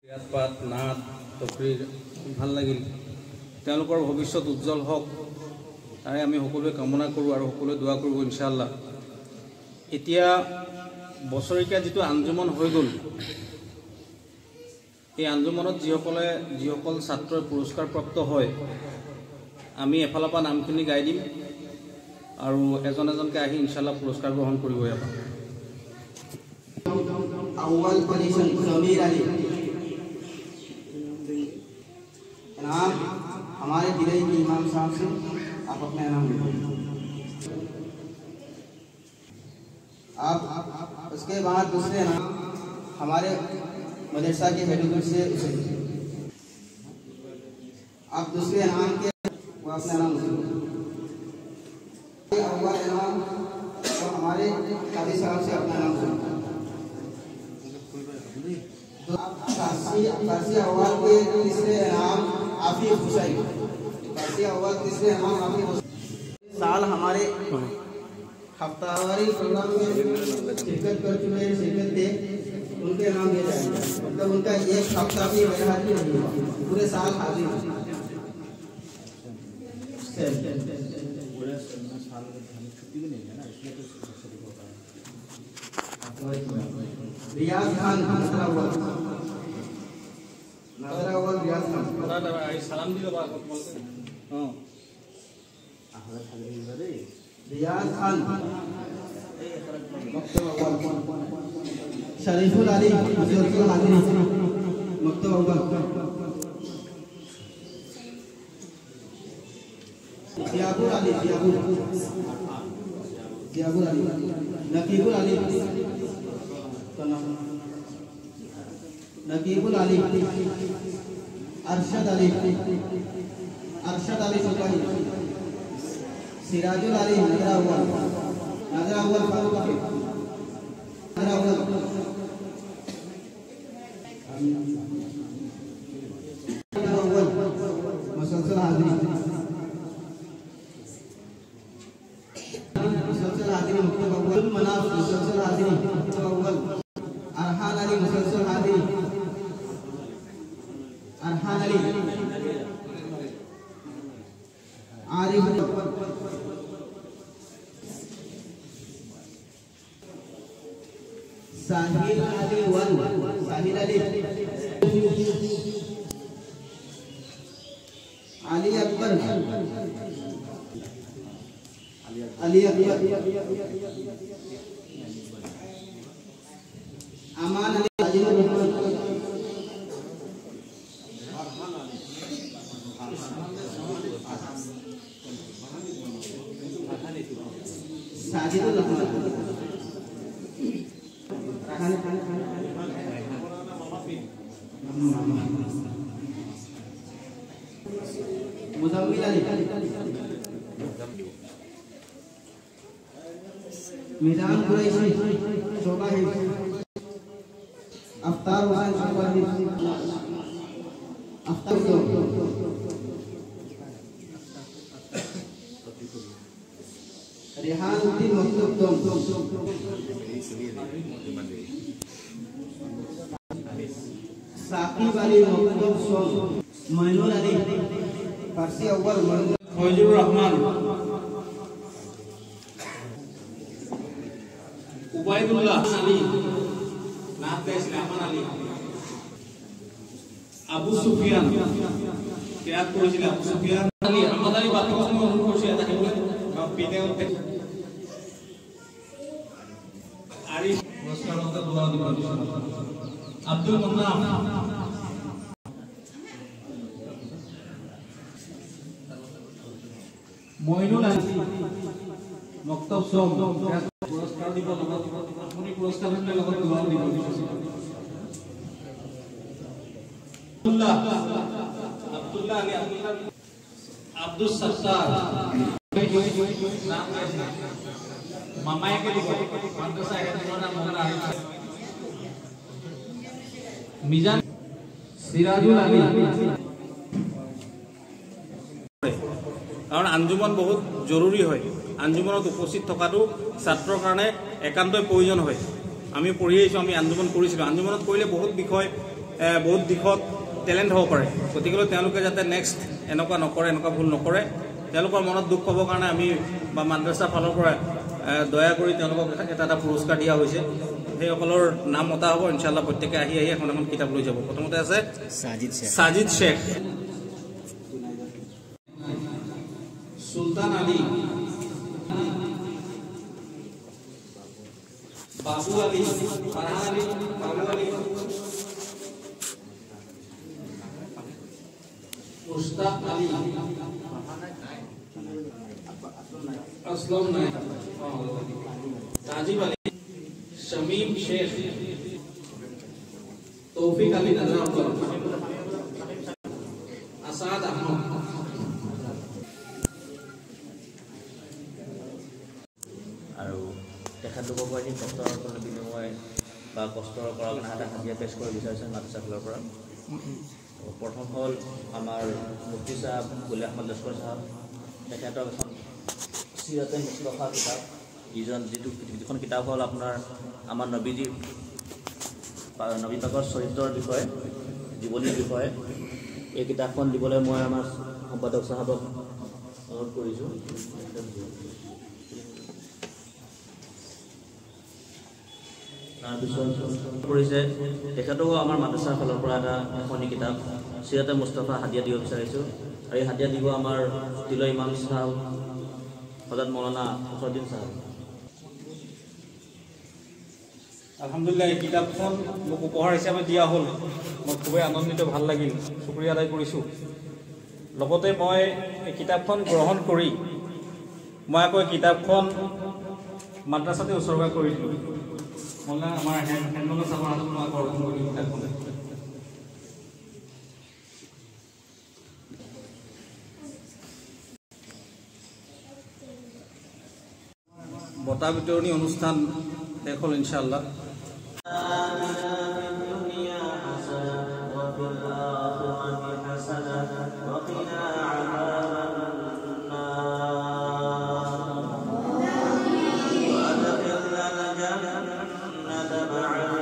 পাত নাট তকৰিৰ ভাল লাগিল তেওঁলোকৰ ভৱিষ্যত উজ্জ্বল হওক তাৰে আমি সকলোৱে কামনা কৰোঁ আৰু সকলোৱে দোৱা কৰিব ইনশাআল্লাহ। এতিয়া বছৰিকা যেটো আঞ্জুমন হৈ গ'ল এই আঞ্জুমনত যিসকল ছাত্ৰই পুৰস্কাৰ প্ৰাপ্ত হয় আমি এফালৰ পৰা নামখিনি গাই দিম আৰু এজন এজনকৈ আহি ইনশাআল্লাহ পুৰস্কাৰ গ্ৰহণ কৰিব ইয়াৰ अव्वल पोजीशन समीर अली नाम हमारे दिल्ली के इमाम साहब से आप अपना नाम लिखिए। आप उसके बाद दूसरे नाम हमारे मदरसा के हेडुल से उसे आप दूसरे नाम के वो अपना नाम लिखिए। अव्वल नाम तो हमारे काजी साहब से अपना नाम लिखिए। फारसी अव्वल के तीसरे नाम आफिफ हुसैन फारसी अव्वल तीसरे नाम आफिफ साल हमारे हफ्तावारी प्रोग्राम में शिरकत कर चुके हैं शिरकत थे उनके नाम दिए जाएंगे मतलब उनका एक हफ्ता भी हाजिर नहीं हुआ पूरे साल हाजिर रियाज खान नादरावल रियाज खान সালাম দিলে বা रियाज खान शरीफुल अली मुसलसल हाजिरी मक्तब अव्वल जियाबुल अली नकीबुल अली नकीबुल अली अरशद अली सुकाई सिराजुल अली नजरा अव्वल फारूक अली नजरा अव्वल मुसलसल हाजिरी मुक्तब अव्वल मनाफ मुसलसल हाजिरी मुक्तब अव्वल अरहान अली मुसलसल हाजिरी अरहान अली आरिफ साहिल अली साहिल अली अकबर अमान अली साजिदुल रहमान मुजम्मिल अली मिजान कुरैशी शोभा है अफ्तार हुसैन शोभा है अफ्तार रेहान उद्दीन मकतूब साकिब अली मकतूब मोइनुल अली फारसी अव्वल फैजुर रहमान उबाइदुल्लाह अली नाम का इस्लामान अली আবু সুফিয়ান ত্যাগ করেছিল আবু সুফিয়ান আলী আমাদের বাতক সময় অনুরোধ করছে এটা কেবল পিনে আরিফ নমস্কার মত দোয়া দিব আব্দুল মুন্নাফ মইনুল আলী মক্তব সোম পুরস্কার দিব আপনি পুরস্কার দিলে লগত দোয়া দিব अब्दुल्ला अली अब्दुल सत्तार नाम कैसे मामाए के लिए माद्रसा है तुम्हारा मोहन आरिफ मिजान सिराजुल अली कारण आंजुमन बहुत जरूरी है आंजुमनत उपस्थित थकाটো ছাত্ৰৰ কাৰণে একান্তই প্ৰয়োজন হয় আমি পঢ়ি আহিছো আমি আঞ্জুমন কৰিছিলো আঞ্জুমনত কৰিলে বহুত বিষয় বহুত দিশত টেলেণ্ট হ'ব পাৰে গতিকে তেওঁলোকে যাতে নেক্সট এনেকুৱা নকৰে এনেকুৱা ভুল নকৰে তেওঁলোকৰ মনত দুখ পাবৰ কাৰণে আমি বা মাদ্ৰাছা ফালৰ পৰা দয়া কৰি তেওঁলোকক এটা পুৰস্কাৰ দিয়া হৈছে সেইসকলৰ নাম মতা হ'ব ইনশাআল্লাহ প্ৰত্যেকে আহি এখন এখন কিতাপ লৈ যাব প্ৰথমতে আছে সাজিদ শেখ সুলতান আলী বাবু আলী ফারহান আলী বাবু আলী মুস্তাক আলী আসলাম নাইক রাজীব আলী शमीम शेख तौफीक अली नजर आसाद अहमद আৰু তেখেতলোকৰ পৰা কষ্টৰ কোনো বিনিময় বা কষ্টৰ কৰা কাৰণে এটা হাজিৰা পেছ কৰিব বিচাৰিছে মাদ্ৰাছা ফালৰ পৰা প্ৰথম হ'ল আমাৰ মুফতি চাহাব গুলি আহমদ লস্কৰ চাহাব তেখেতৰ এখন সিৰাতে মুস্তফা কিতাপ যিখন কিতাপ হ'ল আপোনাৰ আমাৰ নবী পাকৰ চৰিত্ৰৰ বিষয়ে জীৱনীৰ বিষয়ে এই কিতাপখন দিবলৈ মই আমাৰ সম্পাদক চাহাবক অনুৰোধ কৰিছোঁ তাৰপিছত কৰিছে তেখেতকো আমাৰ মাদ্ৰাছাৰ ফালৰ পৰা এটা এখনি কিতাপ সিৰাতে মুস্তফা হাদিয়া দিব বিচাৰিছোঁ আৰু এই হাদিয়া দিব আমাৰ তিলৰ ইমাম চাহাব হযৰত মৌলানা ফখৰুদ্দিন চাহাব আলহামদুলিল্লাহ এই কিতাপখন মোক উপহাৰ হিচাপে দিয়া হ'ল মই খুবেই আনন্দিত ভাল লাগিল শুক্ৰিয়া আদায় কৰিছোঁ লগতে মই এই কিতাপখন গ্ৰহণ কৰি মই আকৌ কিতাপখন মাদ্ৰাছাতে উৎসৰ্গা কৰি দিলোঁ মই আমাৰ হেণ্ডমেনৰ চাবৰ হাতত মই গ্ৰহণ কৰি কিতাপখন বঁটা বিতৰণী অনুষ্ঠান শেষ হ'ল ইনশাআল্লাহ وأدخلنا الجنة مع